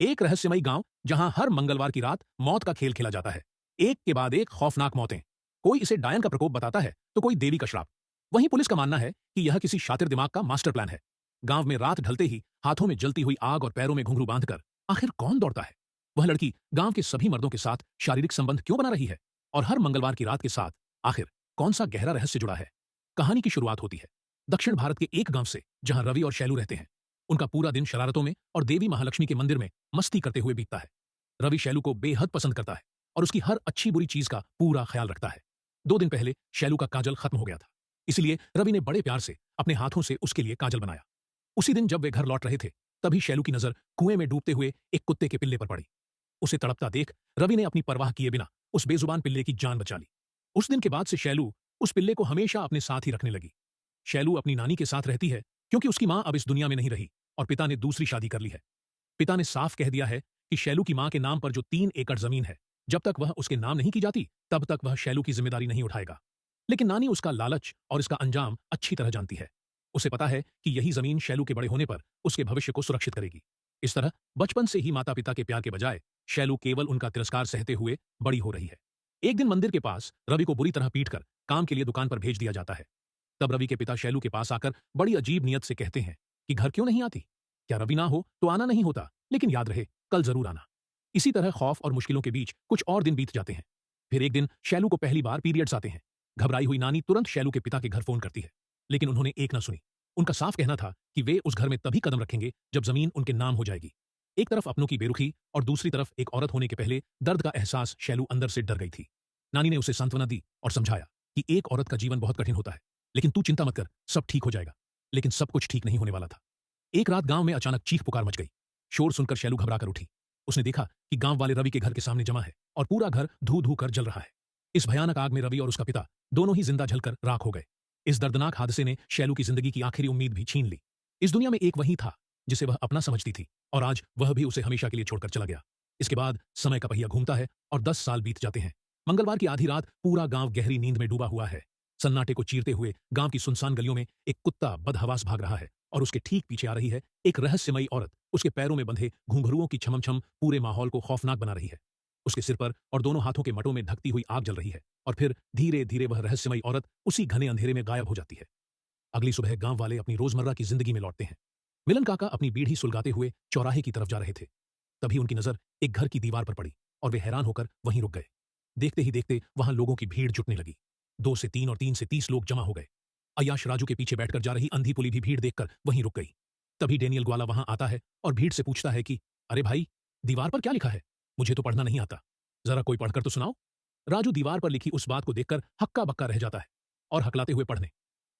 एक रहस्यमयी गांव जहां हर मंगलवार की रात मौत का खेल खेला जाता है। एक के बाद एक खौफनाक मौतें। कोई इसे डायन का प्रकोप बताता है तो कोई देवी का श्राप। वहीं पुलिस का मानना है कि यह किसी शातिर दिमाग का मास्टर प्लान है। गांव में रात ढलते ही हाथों में जलती हुई आग और पैरों में घुंघरू बांधकर आखिर कौन दौड़ता है? वह लड़की गांव के सभी मर्दों के साथ शारीरिक संबंध क्यों बना रही है? और हर मंगलवार की रात के साथ आखिर कौन सा गहरा रहस्य जुड़ा है? कहानी की शुरुआत होती है दक्षिण भारत के एक गांव से, जहां रवि और शैलू रहते हैं। उनका पूरा दिन शरारतों में और देवी महालक्ष्मी के मंदिर में मस्ती करते हुए बीतता है। रवि शैलू को बेहद पसंद करता है और उसकी हर अच्छी बुरी चीज का पूरा ख्याल रखता है। 2 दिन पहले शैलू का काजल खत्म हो गया था, इसलिए रवि ने बड़े प्यार से अपने हाथों से उसके लिए काजल बनाया। उसी दिन जब वे घर लौट रहे थे, तभी शैलू की नजर कुएं में डूबते हुए एक कुत्ते के पिल्ले पर पड़ी। उसे तड़पता देख रवि ने अपनी परवाह किए बिना उस बेजुबान पिल्ले की जान बचा ली। उस दिन के बाद से शैलू उस पिल्ले को हमेशा अपने साथ ही रखने लगी। शैलू अपनी नानी के साथ रहती है क्योंकि उसकी मां अब इस दुनिया में नहीं रही और पिता ने दूसरी शादी कर ली है। पिता ने साफ कह दिया है कि शैलू की मां के नाम पर जो 3 एकड़ जमीन है, जब तक वह उसके नाम नहीं की जाती तब तक वह शैलू की जिम्मेदारी नहीं उठाएगा। लेकिन नानी उसका लालच और इसका अंजाम अच्छी तरह जानती है। उसे पता है कि यही जमीन शैलू के बड़े होने पर उसके भविष्य को सुरक्षित करेगी। इस तरह बचपन से ही माता पिता के प्यार के बजाय शैलू केवल उनका तिरस्कार सहते हुए बड़ी हो रही है। एक दिन मंदिर के पास रवि को बुरी तरह पीटकर काम के लिए दुकान पर भेज दिया जाता है। तब रवि के पिता शैलू के पास आकर बड़ी अजीब नियत से कहते हैं कि घर क्यों नहीं आती? क्या रवि ना हो तो आना नहीं होता, लेकिन याद रहे कल जरूर आना। इसी तरह खौफ और मुश्किलों के बीच कुछ और दिन बीत जाते हैं। फिर एक दिन शैलू को पहली बार पीरियड्स आते हैं। घबराई हुई नानी तुरंत शैलू के पिता के घर फोन करती है, लेकिन उन्होंने एक ना सुनी। उनका साफ कहना था कि वे उस घर में तभी कदम रखेंगे जब जमीन उनके नाम हो जाएगी। एक तरफ अपनों की बेरुखी और दूसरी तरफ एक औरत होने के पहले दर्द का एहसास शैलू अंदर से डर गई थी। नानी ने उसे सांत्वना दी और समझाया कि एक औरत का जीवन बहुत कठिन होता है, लेकिन तू चिंता मत कर, सब ठीक हो जाएगा। लेकिन सब कुछ ठीक नहीं होने वाला था। एक रात गांव में अचानक चीख पुकार मच गई। शोर सुनकर शैलू घबरा कर उठी। उसने देखा कि गांव वाले रवि के घर के सामने जमा है और पूरा घर धू धू कर जल रहा है। इस भयानक आग में रवि और उसका पिता दोनों ही जिंदा जलकर राख हो गए। इस दर्दनाक हादसे ने शैलू की जिंदगी की आखिरी उम्मीद भी छीन ली। इस दुनिया में एक वही था जिसे वह अपना समझती थी, और आज वह भी उसे हमेशा के लिए छोड़कर चला गया। इसके बाद समय का पहिया घूमता है और 10 साल बीत जाते हैं। मंगलवार की आधी रात पूरा गांव गहरी नींद में डूबा हुआ है। सन्नाटे को चीरते हुए गांव की सुनसान गलियों में एक कुत्ता बदहवास भाग रहा है और उसके ठीक पीछे आ रही है एक रहस्यमयी औरत। उसके पैरों में बंधे घुंघरुओं की छमछम पूरे माहौल को खौफनाक बना रही है। उसके सिर पर और दोनों हाथों के मटों में ढकती हुई आग जल रही है, और फिर धीरे धीरे वह रहस्यमयी औरत उसी घने अंधेरे में गायब हो जाती है। अगली सुबह गांव वाले अपनी रोजमर्रा की जिंदगी में लौटते हैं। मिलन काका अपनी बीड़ी सुलगाते हुए चौराहे की तरफ जा रहे थे। तभी उनकी नजर एक घर की दीवार पर पड़ी और वे हैरान होकर वहीं रुक गए। देखते ही देखते वहां लोगों की भीड़ जुटने लगी। 2 से 3 और 3 से 30 लोग जमा हो गए। अय्याश राजू के पीछे बैठकर जा रही अंधी पुली भी भीड़ देखकर वहीं रुक गई। तभी डेनियल ग्वाला वहां आता है और भीड़ से पूछता है कि अरे भाई, दीवार पर क्या लिखा है? मुझे तो पढ़ना नहीं आता, जरा कोई पढ़कर तो सुनाओ। राजू दीवार पर लिखी उस बात को देखकर हक्का बक्का रह जाता है और हकलाते हुए पढ़ने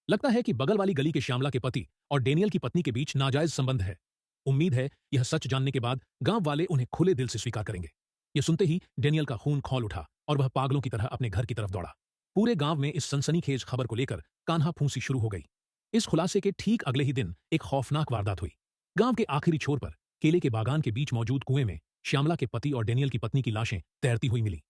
लगता है कि बगल वाली गली के श्यामला के पति और डेनियल की पत्नी के बीच नाजायज संबंध है। उम्मीद है यह सच जानने के बाद गांव वाले उन्हें खुले दिल से स्वीकार करेंगे। यह सुनते ही डेनियल का खून खौल उठा और वह पागलों की तरह अपने घर की तरफ दौड़ा। पूरे गांव में इस सनसनीखेज खबर को लेकर कान्हा फूंसी शुरू हो गई। इस खुलासे के ठीक अगले ही दिन एक खौफनाक वारदात हुई। गांव के आखिरी छोर पर केले के बागान के बीच मौजूद कुएं में श्यामला के पति और डेनियल की पत्नी की लाशें तैरती हुई मिली।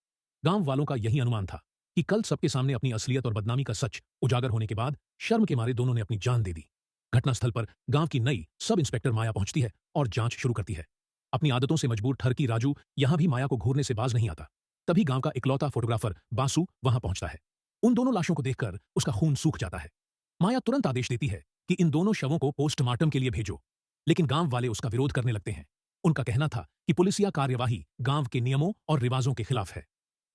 गांव वालों का यही अनुमान था कि कल सबके सामने अपनी असलियत और बदनामी का सच उजागर होने के बाद शर्म के मारे दोनों ने अपनी जान दे दी। घटनास्थल पर गांव की नई सब इंस्पेक्टर माया पहुंचती है और जांच शुरू करती है। अपनी आदतों से मजबूर ठरकी राजू यहां भी माया को घूरने से बाज नहीं आता। तभी गांव का इकलौता फोटोग्राफर बासु वहां पहुंचता है। उन दोनों लाशों को देखकर उसका खून सूख जाता है। माया तुरंत आदेश देती है कि इन दोनों शवों को पोस्टमार्टम के लिए भेजो, लेकिन गांव वाले उसका विरोध करने लगते हैं। उनका कहना था कि पुलिसिया कार्यवाही गांव के नियमों और रिवाजों के खिलाफ है।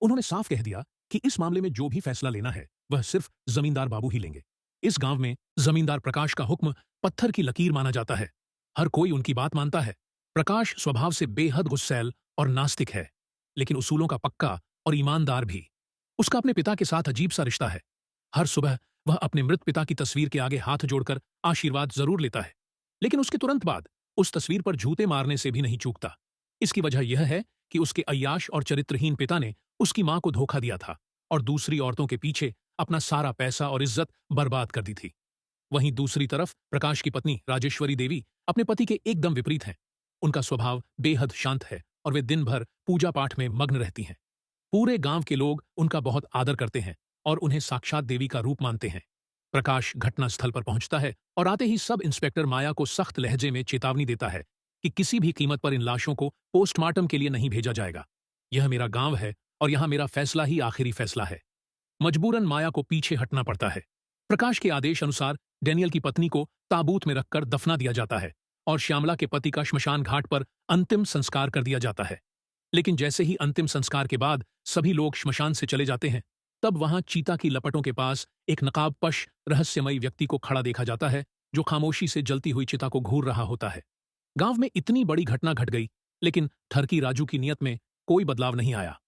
उन्होंने साफ कह दिया कि इस मामले में जो भी फैसला लेना है वह सिर्फ जमींदार बाबू ही लेंगे। इस गांव में जमींदार प्रकाश का हुक्म पत्थर की लकीर माना जाता है। हर कोई उनकी बात मानता है। प्रकाश स्वभाव से बेहद गुस्सैल और नास्तिक है, लेकिन उसूलों का पक्का और ईमानदार भी। उसका अपने पिता के साथ अजीब सा रिश्ता है। हर सुबह वह अपने मृत पिता की तस्वीर के आगे हाथ जोड़कर आशीर्वाद जरूर लेता है, लेकिन उसके तुरंत बाद उस तस्वीर पर जूते मारने से भी नहीं चूकता। इसकी वजह यह है कि उसके अय्याश और चरित्रहीन पिता ने उसकी मां को धोखा दिया था और दूसरी औरतों के पीछे अपना सारा पैसा और इज्जत बर्बाद कर दी थी। वहीं दूसरी तरफ प्रकाश की पत्नी राजेश्वरी देवी अपने पति के एकदम विपरीत हैं। उनका स्वभाव बेहद शांत है और वे दिन भर पूजा पाठ में मग्न रहती हैं। पूरे गांव के लोग उनका बहुत आदर करते हैं और उन्हें साक्षात देवी का रूप मानते हैं। प्रकाश घटनास्थल पर पहुंचता है और आते ही सब इंस्पेक्टर माया को सख्त लहजे में चेतावनी देता है कि किसी भी कीमत पर इन लाशों को पोस्टमार्टम के लिए नहीं भेजा जाएगा। यह मेरा गांव है और यहां मेरा फैसला ही आखिरी फैसला है। मजबूरन माया को पीछे हटना पड़ता है। प्रकाश के आदेश अनुसार डैनियल की पत्नी को ताबूत में रखकर दफना दिया जाता है और श्यामला के पति का श्मशान घाट पर अंतिम संस्कार कर दिया जाता है। लेकिन जैसे ही अंतिम संस्कार के बाद सभी लोग श्मशान से चले जाते हैं, तब वहां चीता की लपटों के पास एक नकाबपोश रहस्यमयी व्यक्ति को खड़ा देखा जाता है, जो खामोशी से जलती हुई चिता को घूर रहा होता है। गांव में इतनी बड़ी घटना घट गई, लेकिन ठरकी राजू की नीयत में कोई बदलाव नहीं आया।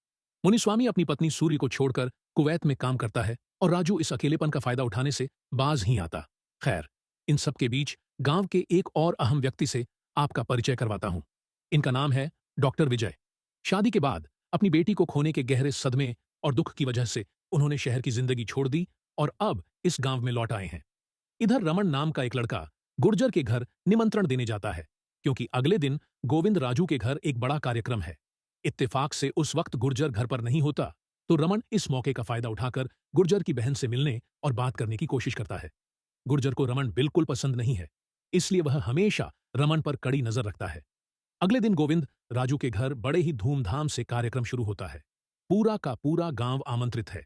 मुनिस्वामी अपनी पत्नी सूर्य को छोड़कर कुवैत में काम करता है और राजू इस अकेलेपन का फायदा उठाने से बाज ही आता। खैर, इन सब के बीच गांव के एक और अहम व्यक्ति से आपका परिचय करवाता हूं। इनका नाम है डॉक्टर विजय। शादी के बाद अपनी बेटी को खोने के गहरे सदमे और दुख की वजह से उन्होंने शहर की जिंदगी छोड़ दी और अब इस गांव में लौट आए हैं। इधर रमन नाम का एक लड़का गुर्जर के घर निमंत्रण देने जाता है, क्योंकि अगले दिन गोविंद राजू के घर एक बड़ा कार्यक्रम है। इत्तेफाक से उस वक्त गुर्जर घर पर नहीं होता, तो रमन इस मौके का फायदा उठाकर गुर्जर की बहन से मिलने और बात करने की कोशिश करता है। गुर्जर को रमन बिल्कुल पसंद नहीं है, इसलिए वह हमेशा रमन पर कड़ी नजर रखता है। अगले दिन गोविंद राजू के घर बड़े ही धूमधाम से कार्यक्रम शुरू होता है। पूरा का पूरा गांव आमंत्रित है,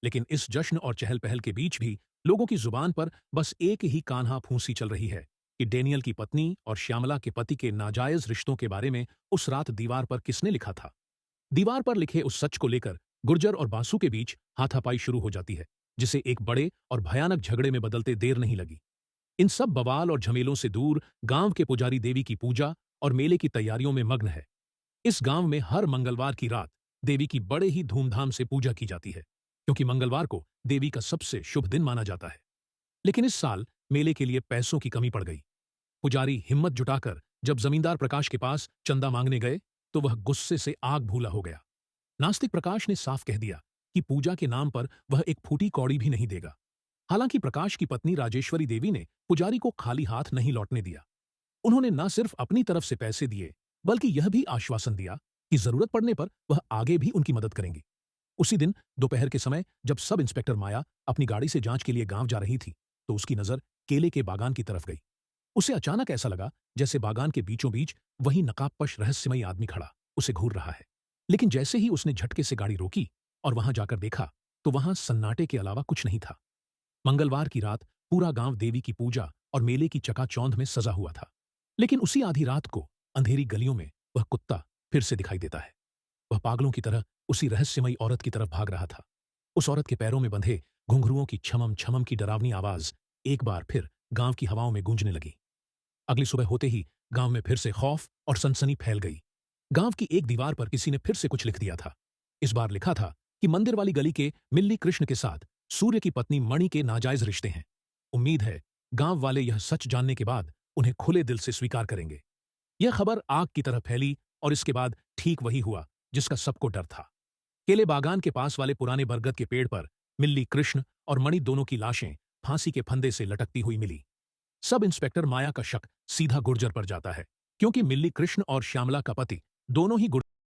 लेकिन इस जश्न और चहल पहल के बीच भी लोगों की जुबान पर बस एक ही कान्हा फूंसी चल रही है कि डैनियल की पत्नी और श्यामला के पति के नाजायज रिश्तों के बारे में उस रात दीवार पर किसने लिखा था। दीवार पर लिखे उस सच को लेकर गुर्जर और बासु के बीच हाथापाई शुरू हो जाती है, जिसे एक बड़े और भयानक झगड़े में बदलते देर नहीं लगी। इन सब बवाल और झमेलों से दूर गांव के पुजारी देवी की पूजा और मेले की तैयारियों में मग्न है। इस गांव में हर मंगलवार की रात देवी की बड़े ही धूमधाम से पूजा की जाती है, क्योंकि मंगलवार को देवी का सबसे शुभ दिन माना जाता है। लेकिन इस साल मेले के लिए पैसों की कमी पड़ गई। पुजारी हिम्मत जुटाकर जब जमींदार प्रकाश के पास चंदा मांगने गए, तो वह गुस्से से आग भूला हो गया। नास्तिक प्रकाश ने साफ कह दिया कि पूजा के नाम पर वह एक फूटी कौड़ी भी नहीं देगा। हालांकि प्रकाश की पत्नी राजेश्वरी देवी ने पुजारी को खाली हाथ नहीं लौटने दिया। उन्होंने न सिर्फ अपनी तरफ से पैसे दिए, बल्कि यह भी आश्वासन दिया कि जरूरत पड़ने पर वह आगे भी उनकी मदद करेंगी। उसी दिन दोपहर के समय जब सब इंस्पेक्टर माया अपनी गाड़ी से जांच के लिए गांव जा रही थी, तो उसकी नजर केले के बागान की तरफ गई। उसे अचानक ऐसा लगा जैसे बागान के बीचों बीच वही नकाबपोश रहस्यमयी आदमी खड़ा उसे घूर रहा है। लेकिन जैसे ही उसने झटके से गाड़ी रोकी और वहां जाकर देखा, तो वहां सन्नाटे के अलावा कुछ नहीं था। मंगलवार की रात पूरा गांव देवी की पूजा और मेले की चकाचौंध में सजा हुआ था। लेकिन उसी आधी रात को अंधेरी गलियों में वह कुत्ता फिर से दिखाई देता है। वह पागलों की तरह उसी रहस्यमयी औरत की तरफ भाग रहा था। उस औरत के पैरों में बंधे घुंघरुओं की छमम छमम की डरावनी आवाज एक बार फिर गांव की हवाओं में गूंजने लगी। अगली सुबह होते ही गांव में फिर से खौफ और सनसनी फैल गई। गांव की एक दीवार पर किसी ने फिर से कुछ लिख दिया था। इस बार लिखा था कि मंदिर वाली गली के मिल्ली कृष्ण के साथ सूर्य की पत्नी मणि के नाजायज रिश्ते हैं। उम्मीद है गांव वाले यह सच जानने के बाद उन्हें खुले दिल से स्वीकार करेंगे। यह खबर आग की तरह फैली और इसके बाद ठीक वही हुआ जिसका सबको डर था। केले बागान के पास वाले पुराने बरगद के पेड़ पर मिल्ली कृष्ण और मणि दोनों की लाशें फांसी के फंदे से लटकती हुई मिली। सब इंस्पेक्टर माया का शक सीधा गुर्जर पर जाता है, क्योंकि मिल्ली कृष्ण और श्यामला का पति दोनों ही